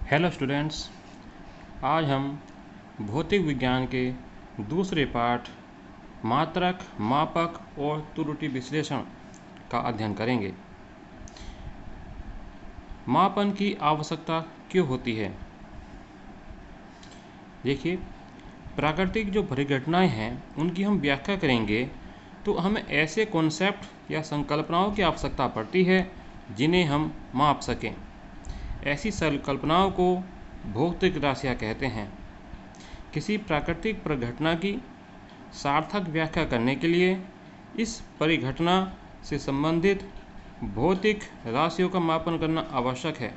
Hello students, आज हम भौतिक विज्ञान के दूसरे पाठ मात्रक, मापक और त्रुटि विश्लेषण का अध्ययन करेंगे। मापन की आवश्यकता क्यों होती है? देखिए, प्राकृतिक जो परिघटनाएं हैं उनकी हम व्याख्या करेंगे तो हमें ऐसे कॉन्सेप्ट या संकल्पनाओं की आवश्यकता पड़ती है जिन्हें हम माप सकें। ऐसी संकल्पनाओं को भौतिक राशियाँ कहते हैं। किसी प्राकृतिक परिघटना की सार्थक व्याख्या करने के लिए इस परिघटना से संबंधित भौतिक राशियों का मापन करना आवश्यक है।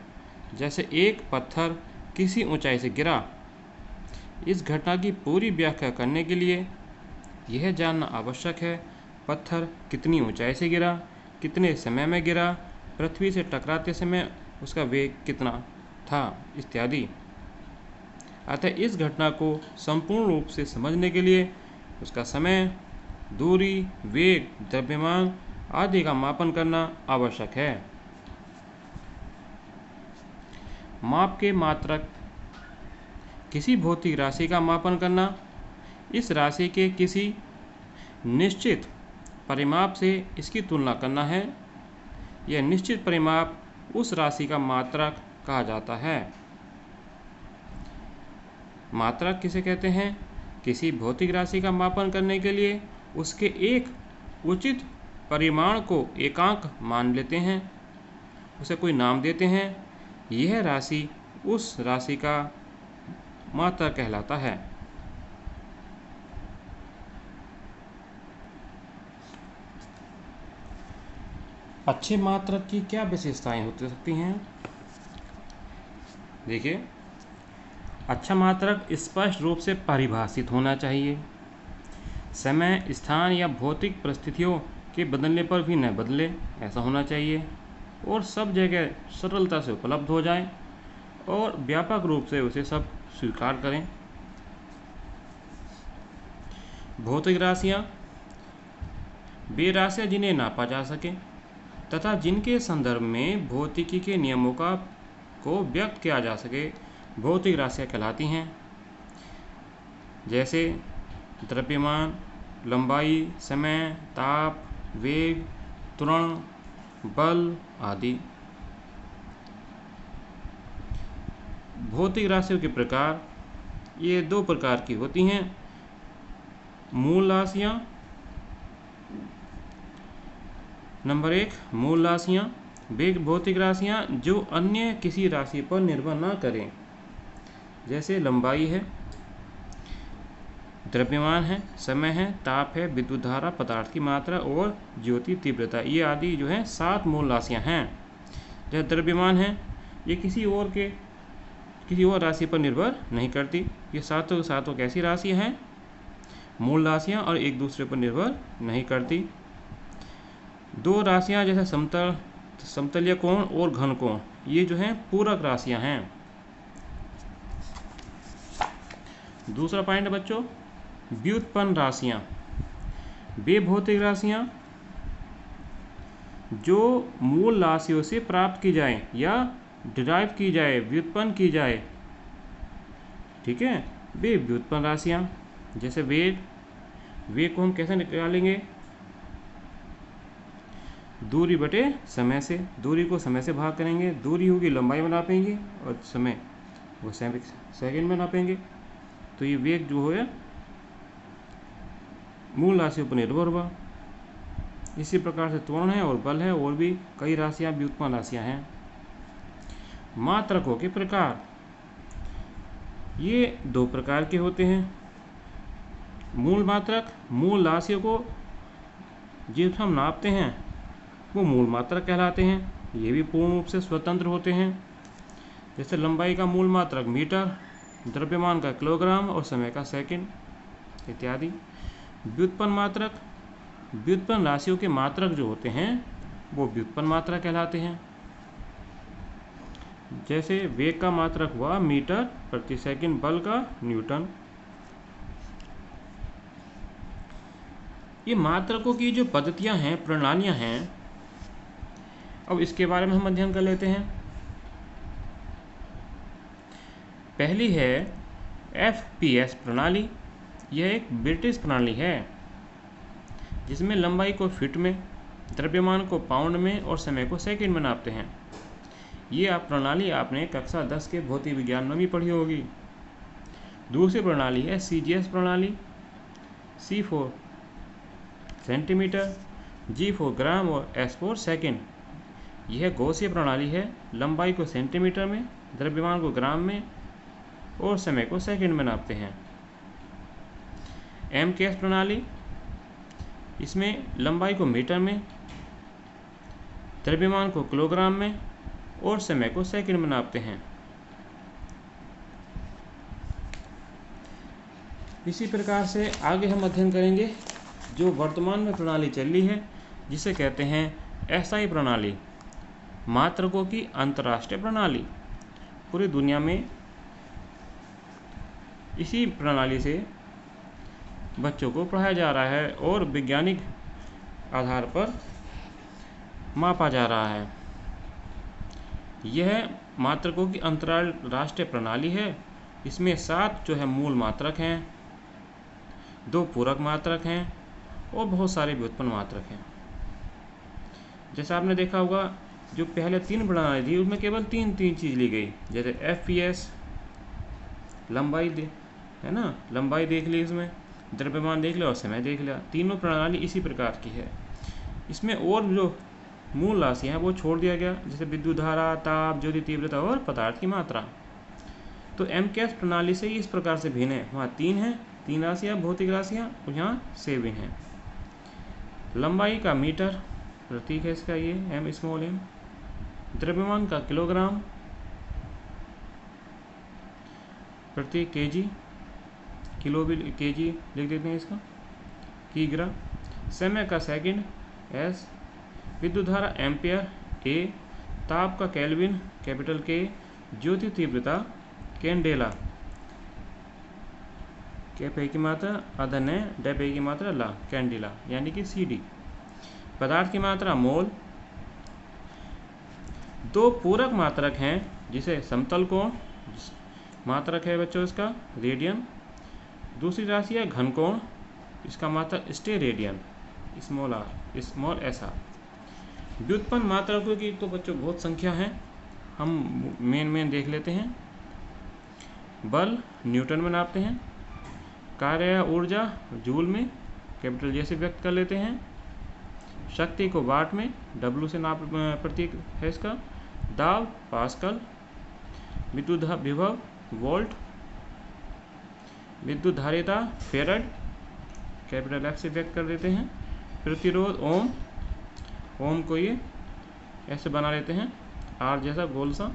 जैसे एक पत्थर किसी ऊंचाई से गिरा, इस घटना की पूरी व्याख्या करने के लिए यह जानना आवश्यक है पत्थर कितनी ऊंचाई से गिरा, कितने समय में गिरा, पृथ्वी से टकराते समय उसका वेग कितना था, इत्यादि। अतः इस घटना को संपूर्ण रूप से समझने के लिए उसका समय, दूरी, वेग, द्रव्यमान आदि का मापन करना आवश्यक है। माप के मात्रक। किसी भौतिक राशि का मापन करना इस राशि के किसी निश्चित परिमाप से इसकी तुलना करना है। यह निश्चित परिमाप उस राशि का मात्रक कहा जाता है। मात्रक किसे कहते हैं? किसी भौतिक राशि का मापन करने के लिए उसके एक उचित परिमाण को एकांक मान लेते हैं, उसे कोई नाम देते हैं। यह राशि उस राशि का मात्रक कहलाता है। अच्छे मात्रक की क्या विशेषताएं हो सकती हैं? देखिए, अच्छा मात्रक स्पष्ट रूप से परिभाषित होना चाहिए। समय, स्थान या भौतिक परिस्थितियों के बदलने पर भी न बदले, ऐसा होना चाहिए। और सब जगह सरलता से उपलब्ध हो जाए और व्यापक रूप से उसे सब स्वीकार करें। भौतिक राशियाँ वे राशियाँ जिन्हें नापा जा सके तथा जिनके संदर्भ में भौतिकी के नियमों को व्यक्त किया जा सके, भौतिक राशियाँ कहलाती हैं। जैसे द्रव्यमान, लंबाई, समय, ताप, वेग, त्वरण, बल आदि। भौतिक राशियों के प्रकार ये दो प्रकार की होती हैं। मूल राशियाँ। नंबर 1, मूल राशियाँ वे भौतिक राशियाँ जो अन्य किसी राशि पर निर्भर न करें। जैसे लंबाई है, द्रव्यमान है, समय है, ताप है, विद्युत धारा, पदार्थ की मात्रा और ज्योति तीव्रता, ये आदि जो है 7 मूल राशियाँ हैं। जैसे द्रव्यमान है, ये किसी और राशि पर निर्भर नहीं करती। ये सातों कैसी राशि हैं? मूल राशियाँ और एक दूसरे पर निर्भर नहीं करती। दो राशियाँ जैसे समतलीय कोण और घन कोण, ये जो हैं पूरक राशियाँ हैं। दूसरा पॉइंट है बच्चों, व्युत्पन्न राशियाँ। वे भौतिक राशियाँ जो मूल राशियों से प्राप्त की जाए या डिराइव की जाए, व्युत्पन्न की जाए, ठीक है, वे व्युत्पन्न राशियाँ। जैसे वेग को हम कैसे निकालेंगे? दूरी बटे समय से, दूरी को समय से भाग करेंगे। दूरी होगी लंबाई में नापेंगे और समय वो सेकंड में नापेंगे। तो ये वेग जो है मूल राशियों पर निर्भर हुआ। इसी प्रकार से त्वरण है और बल है, और भी कई राशियाँ व्युत्पन्न राशियाँ हैं। मात्रकों के प्रकार ये दो प्रकार के होते हैं। मूल मात्रक, मूल राशियों को जिस हम नापते हैं वो मूल मात्रक कहलाते हैं। ये भी पूर्ण रूप से स्वतंत्र होते हैं। जैसे लंबाई का मूल मात्रक मीटर, द्रव्यमान का किलोग्राम और समय का सेकंड इत्यादि। व्युत्पन्न मात्रक, व्युत्पन्न राशियों के मात्रक जो होते हैं वो व्युत्पन्न मात्रक कहलाते हैं। जैसे वेग का मात्रक हुआ मीटर प्रति सेकंड, बल का न्यूटन। ये मात्रकों की जो पद्धतियां हैं, प्रणालियां हैं, अब इसके बारे में हम अध्ययन कर लेते हैं। पहली है FPS प्रणाली। यह एक ब्रिटिश प्रणाली है जिसमें लंबाई को फीट में, द्रव्यमान को पाउंड में और समय को सेकंड में नापते हैं। ये प्रणाली आपने कक्षा 10 के भौतिक विज्ञान में भी पढ़ी होगी। दूसरी प्रणाली है CGS प्रणाली। C for centimetre, G for gram और S फॉर सेकंड। यह गॉसीय प्रणाली है। लंबाई को सेंटीमीटर में, द्रव्यमान को ग्राम में और समय को सेकंड में नापते हैं। MKS प्रणाली, इसमें लंबाई को मीटर में, द्रव्यमान को किलोग्राम में और समय को सेकंड में नापते हैं। इसी प्रकार से आगे हम अध्ययन करेंगे जो वर्तमान में प्रणाली चल रही है, जिसे कहते हैं SI प्रणाली, मात्रकों की अंतर्राष्ट्रीय प्रणाली। पूरी दुनिया में इसी प्रणाली से बच्चों को पढ़ाया जा रहा है और वैज्ञानिक आधार पर मापा जा रहा है। यह मात्रकों की अंतर्राष्ट्रीय प्रणाली है। इसमें 7 जो है मूल मात्रक हैं, 2 पूरक मात्रक हैं और बहुत सारे व्युत्पन्न मात्रक हैं। जैसा आपने देखा होगा, जो पहले 3 प्रणाली थी उसमें केवल तीन चीज़ ली गई, जैसे FPS लंबाई है ना, लंबाई देख ली, इसमें द्रव्यमान देख लिया और समय देख लिया। तीनों प्रणाली इसी प्रकार की है। इसमें और जो मूल राशि हैं वो छोड़ दिया गया, जैसे विद्युत धारा, ताप, ज्योति तीव्रता और पदार्थ की मात्रा। तो MKS प्रणाली से इस प्रकार से भिन्न है। वहाँ 3 राशियाँ, भौतिक राशियाँ, और यहाँ से भी हैं। लंबाई का मीटर प्रतीक है इसका, ये m। द्रव्यमान का किलोग्राम प्रतीक kg, किलो भी kg लिख देते हैं इसका, किग्रा। समय का सेकंड S, विद्युत धारा एम्पियर A, ताप का केल्विन कैपिटल K, ज्योति तीव्रता कैंडेला, के पे की मात्रा अधन है, डे पे की मात्रा ला, कैंडिला यानी कि CD। पदार्थ की मात्रा मोल। 2 पूरक मात्रक हैं, जिसे समतल कोण मात्रक है बच्चों इसका रेडियन। दूसरी राशि है घन कोण, इसका मात्रक स्टेरेडियन, स्मॉल SR। व्युत्पन्न मात्रकों की तो बच्चों बहुत संख्या है, हम मेन देख लेते हैं। बल न्यूटन में नापते हैं। कार्य या ऊर्जा जूल में, कैपिटल J से व्यक्त कर लेते हैं। शक्ति को वाट में, W से नाप प्रतीक है इसका। दाब पास्कल। विद्युत विभव वोल्ट। विद्युत धारिता फेरड, कैपिटल F से व्यक्त कर देते हैं। प्रतिरोध ओम, ओम को ये ऐसे बना लेते हैं, R जैसा गोल सा।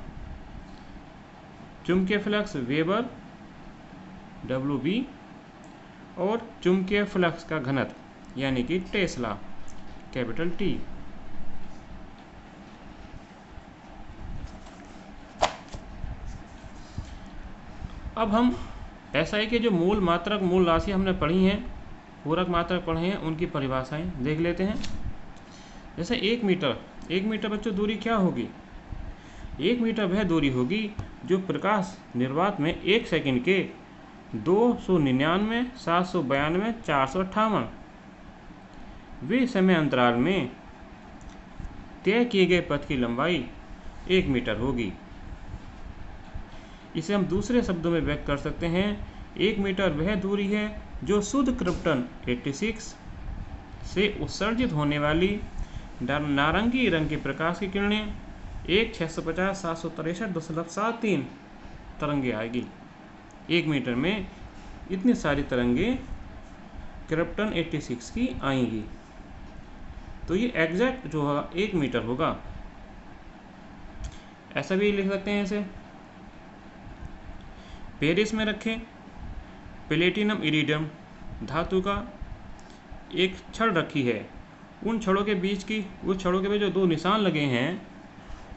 चुंबकीय फ्लक्स वेबर, WB। और चुंबकीय फ्लक्स का घनत्व यानी कि टेस्ला, कैपिटल T। अब हम SI के जो मूल मात्रक, मूल राशि हमने पढ़ी हैं, पूरक मात्रक पढ़े हैं, उनकी परिभाषाएं देख लेते हैं। जैसे 1 मीटर बच्चों दूरी क्या होगी? 1 मीटर वह दूरी होगी जो प्रकाश निर्वात में 1 सेकंड के 299, 792, 458 वे समय अंतराल में तय किए गए पथ की लंबाई 1 मीटर होगी। इसे हम दूसरे शब्दों में व्यक्त कर सकते हैं। 1 मीटर वह दूरी है जो शुद्ध क्रिप्टन 86 से उत्सर्जित होने वाली नारंगी रंग के प्रकाश की किरणें 1,650,763.73 तरंगे आएगी। 1 मीटर में इतनी सारी तरंगे क्रिप्टन 86 की आएंगी। तो ये एग्जैक्ट जो होगा 1 मीटर होगा। ऐसा भी लिख सकते हैं इसे। पेरिस में रखें प्लेटिनम इरिडियम धातु का एक छड़ रखी है। उन छड़ों के बीच जो 2 निशान लगे हैं,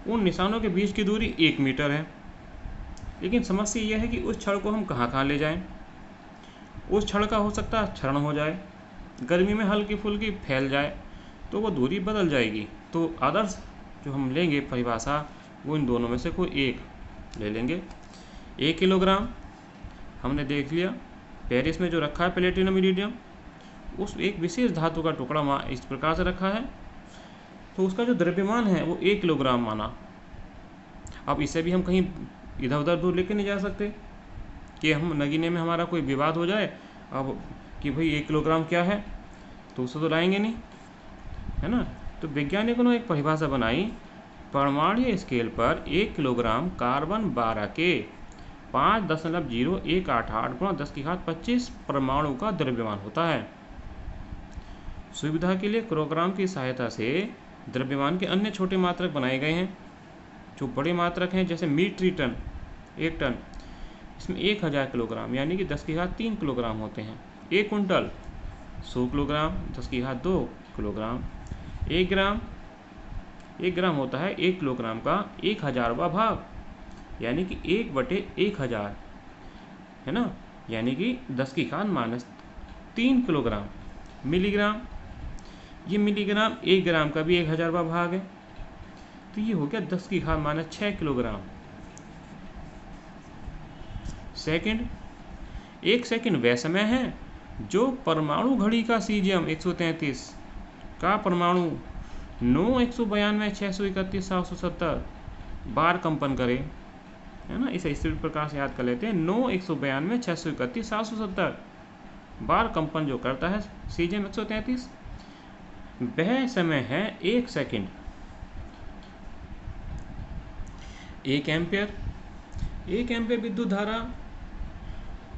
उन निशानों के बीच की दूरी 1 मीटर है। लेकिन समस्या यह है कि उस छड़ को हम कहाँ ले जाएं। उस छड़ का हो सकता है क्षरण हो जाए, गर्मी में हल्की फुल्की फैल जाए, तो वो दूरी बदल जाएगी। तो आदर्श जो हम लेंगे परिभाषा, वो इन दोनों में से कोई एक ले लेंगे। 1 किलोग्राम हमने देख लिया, पेरिस में जो रखा है प्लेटिनम इरिडियम, उस एक विशेष धातु का टुकड़ा इस प्रकार से रखा है, तो उसका जो द्रव्यमान है वो 1 किलोग्राम माना। अब इसे भी हम कहीं इधर उधर दूर लेके नहीं जा सकते कि हम नगीने में हमारा कोई विवाद हो जाए अब कि भाई 1 किलोग्राम क्या है, तो उसे तो लाएंगे नहीं, है ना। तो वैज्ञानिकों ने एक परिभाषा बनाई, परमाणु स्केल पर 1 किलोग्राम कार्बन 12 के 5.0188 × 10⁻25 परमाणु का द्रव्यमान होता है। सुविधा के लिए किलोग्राम की सहायता से द्रव्यमान के अन्य छोटे मात्रक बनाए गए हैं। जो बड़े मात्रक हैं जैसे मीट्रिक टन, 1 टन, इसमें 1000 किलोग्राम यानी कि 10⁻3 किलोग्राम होते हैं। 1 कुंटल 100 किलोग्राम, 10⁻2 किलोग्राम। 1 ग्राम होता है 1 किलोग्राम का 1000वां भाग, यानी कि 1/1000, है ना, यानी कि 10⁻³ किलोग्राम। मिलीग्राम, ये मिलीग्राम 1 ग्राम का भी 1000वां भाग है, तो ये हो गया 10⁻6 किलोग्राम। सेकंड, 1 सेकंड वह समय है जो परमाणु घड़ी का सीजियम 133 का परमाणु 9 192 631 770 बार कंपन करे, है ना। इसे इस प्रकार से याद कर लेते हैं, 9 192 631 770 बार कंपन जो करता है सीजियम 133, वह समय है 1 सेकंड। 1 एम्पियर विद्युत धारा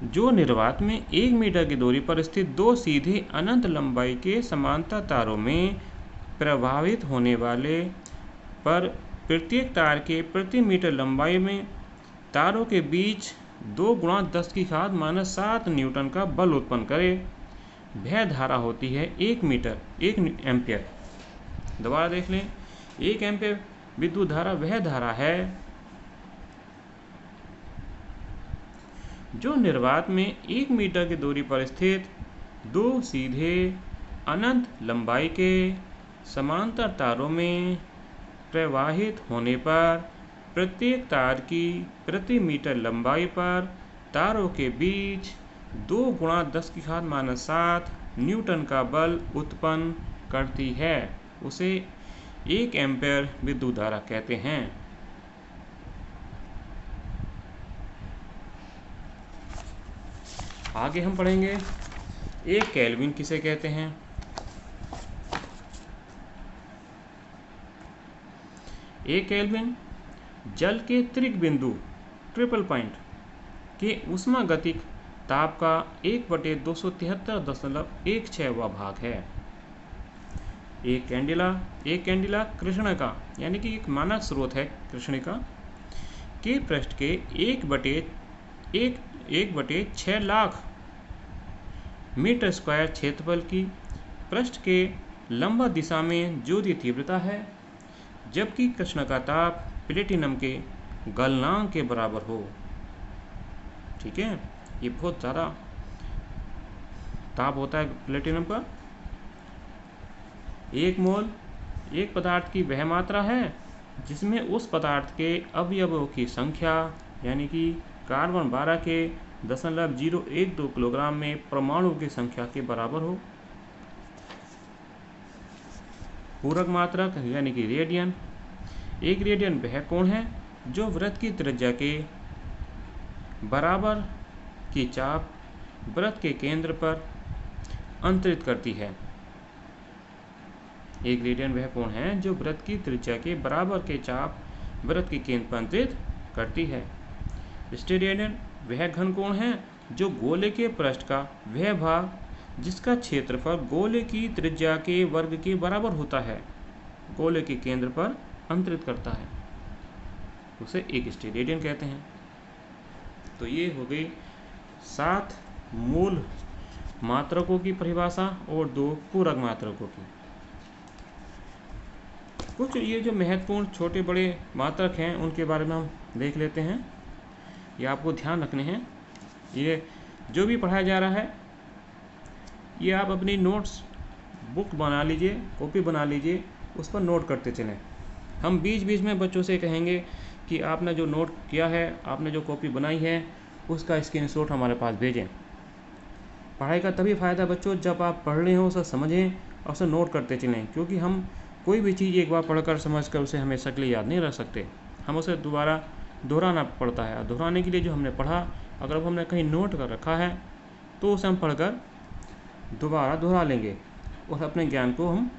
जो निर्वात में 1 मीटर की दूरी पर स्थित 2 सीधे अनंत लंबाई के समांतर तारों में प्रवाहित होने वाले पर प्रत्येक तार के प्रति मीटर लंबाई में तारों के बीच 2 × 10⁻⁻7 न्यूटन का बल उत्पन्न करे, वह धारा होती है 1 एम्पियर। दोबारा देख लें, 1 एम्पियर विद्युत धारा वह धारा है जो निर्वात में 1 मीटर की दूरी पर स्थित 2 सीधे अनंत लंबाई के समांतर तारों में प्रवाहित होने पर प्रत्येक तार की प्रति मीटर लंबाई पर तारों के बीच 2 × 10⁻7 न्यूटन का बल उत्पन्न करती है। उसे 1 एम्पियर विद्युत धारा कहते हैं। आगे हम पढ़ेंगे 1 केल्विन किसे कहते हैं। 1 केल्विन जल के त्रिक बिंदु ट्रिपल पॉइंट के ऊष्मागतिक ताप का 1/273.16वां भाग है। 1 कैंडिला कृष्णिका यानी कि एक मानक स्रोत है कृष्णिका के पृष्ठ के 1/6 लाख मीटर स्क्वायर क्षेत्रफल की पृष्ठ के लंबवत दिशा में ज्योति तीव्रता है, जबकि कृष्णिका ताप प्लेटिनम के गलनांक के बराबर हो। ठीक है, ये बहुत ज़्यादा ताप होता है प्लेटिनम का। 1 मोल एक पदार्थ की वह मात्रा है जिसमें उस पदार्थ के अवयवों की संख्या यानी कि कार्बन 12 के 0.012 किलोग्राम में परमाणु की संख्या के बराबर हो। पूरक मात्रक यानी कि रेडियन, 1 रेडियन वह कोण है जो वृत्त की त्रिज्या के बराबर की चाप वृत्त के केंद्र पर अंतरित करती है। 1 रेडियन वह कोण है जो वृत्त की त्रिज्या के बराबर के चाप वृत्त के केंद्र पर अंतरित करती है। स्टेरेडियन वह घन कोण है जो गोले के पृष्ठ का वह भाग जिसका क्षेत्रफल गोले की त्रिज्या के वर्ग के बराबर होता है, गोले के केंद्र पर अंतरित करता है, उसे एक स्टेरेडियन कहते हैं। तो ये हो गई 7 मूल मात्रकों की परिभाषा और 2 पूरक मात्रकों की। कुछ ये जो महत्वपूर्ण छोटे बड़े मात्रक हैं उनके बारे में हम देख लेते हैं। ये आपको ध्यान रखने हैं। ये जो भी पढ़ाया जा रहा है ये आप अपनी नोट्स बुक बना लीजिए, कॉपी बना लीजिए, उस पर नोट करते चलें। हम बीच बीच में बच्चों से कहेंगे कि आपने जो नोट किया है, आपने जो कॉपी बनाई है, उसका स्क्रीनशॉट हमारे पास भेजें। पढ़ाई का तभी फ़ायदा बच्चों जब आप पढ़ रहे हो, उसे समझें और उसे नोट करते चलें, क्योंकि हम कोई भी चीज़ एक बार पढ़कर समझकर उसे हमेशा के लिए याद नहीं रख सकते। हम उसे दोबारा दोहराना पड़ता है। दोहराने के लिए जो हमने पढ़ा, अगर वो हमने कहीं नोट कर रखा है तो उसे हम पढ़कर दोबारा दोहरा लेंगे और अपने ज्ञान को हम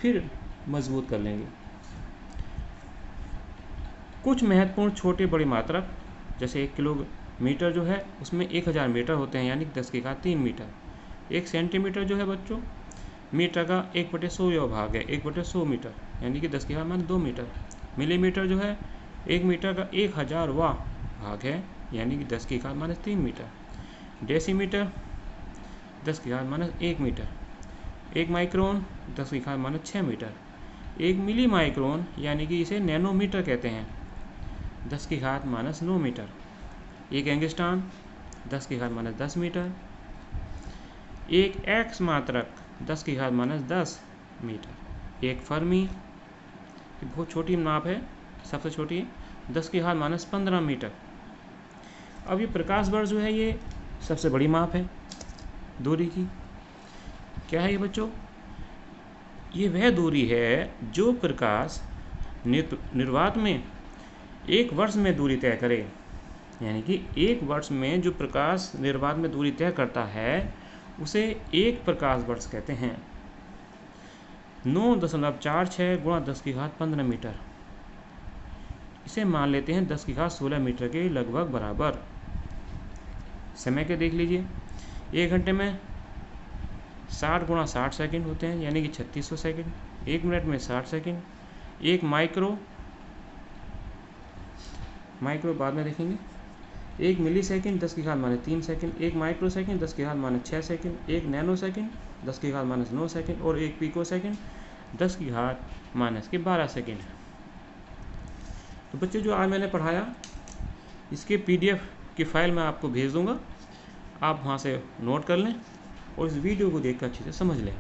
फिर मजबूत कर लेंगे। कुछ महत्वपूर्ण छोटे बड़ी मात्रक, जैसे 1 किलोमीटर जो है उसमें 1000 मीटर होते हैं, यानी 10⁻³ मीटर। 1 सेंटीमीटर जो है बच्चों, मीटर का 1/100 भाग है, 1/100 मीटर, यानी कि 10⁻² मीटर। मिलीमीटर जो है 1 मीटर का 1000वां भाग है, यानी कि 10⁻³ metre. Decimetre 10⁻1 metre. 1 micron 10⁻6 metre. 1 milli micron, यानी कि इसे नैनोमीटर कहते हैं, 10⁻9 मीटर। 1 angstrom 10⁻10 metre. 1 एक्स मात्रक 10⁻10 मीटर। 1 फर्मी, बहुत छोटी नाप है, सबसे छोटी है, 10⁻15 मीटर। अब ये प्रकाश वर्ष जो है ये सबसे बड़ी माप है दूरी की। क्या है ये बच्चों? ये वह दूरी है जो प्रकाश निर्वात में 1 वर्ष में दूरी तय करे, यानी कि 1 वर्ष में जो प्रकाश निर्वात में दूरी तय करता है उसे 1 प्रकाश वर्ष कहते हैं। 9.46 × 10⁻15 मीटर, इसे मान लेते हैं 10⁻16 मीटर के लगभग बराबर। समय के देख लीजिए, 1 घंटे में 60 × 60 सेकंड होते हैं, यानी कि 3600 सेकंड। 1 मिनट में 60 सेकंड। 1 माइक्रो बाद में देखेंगे। 1 millisecond 10⁻³ second. 1 microsecond 10⁻6 second. 1 nanosecond 10⁻9 second और 1 पिको सेकंड 10⁻12 सेकंड। तो बच्चों जो आज मैंने पढ़ाया, इसके PDF की फ़ाइल मैं आपको भेज दूंगा, आप वहाँ से नोट कर लें और इस वीडियो को देखकर अच्छे से समझ लें।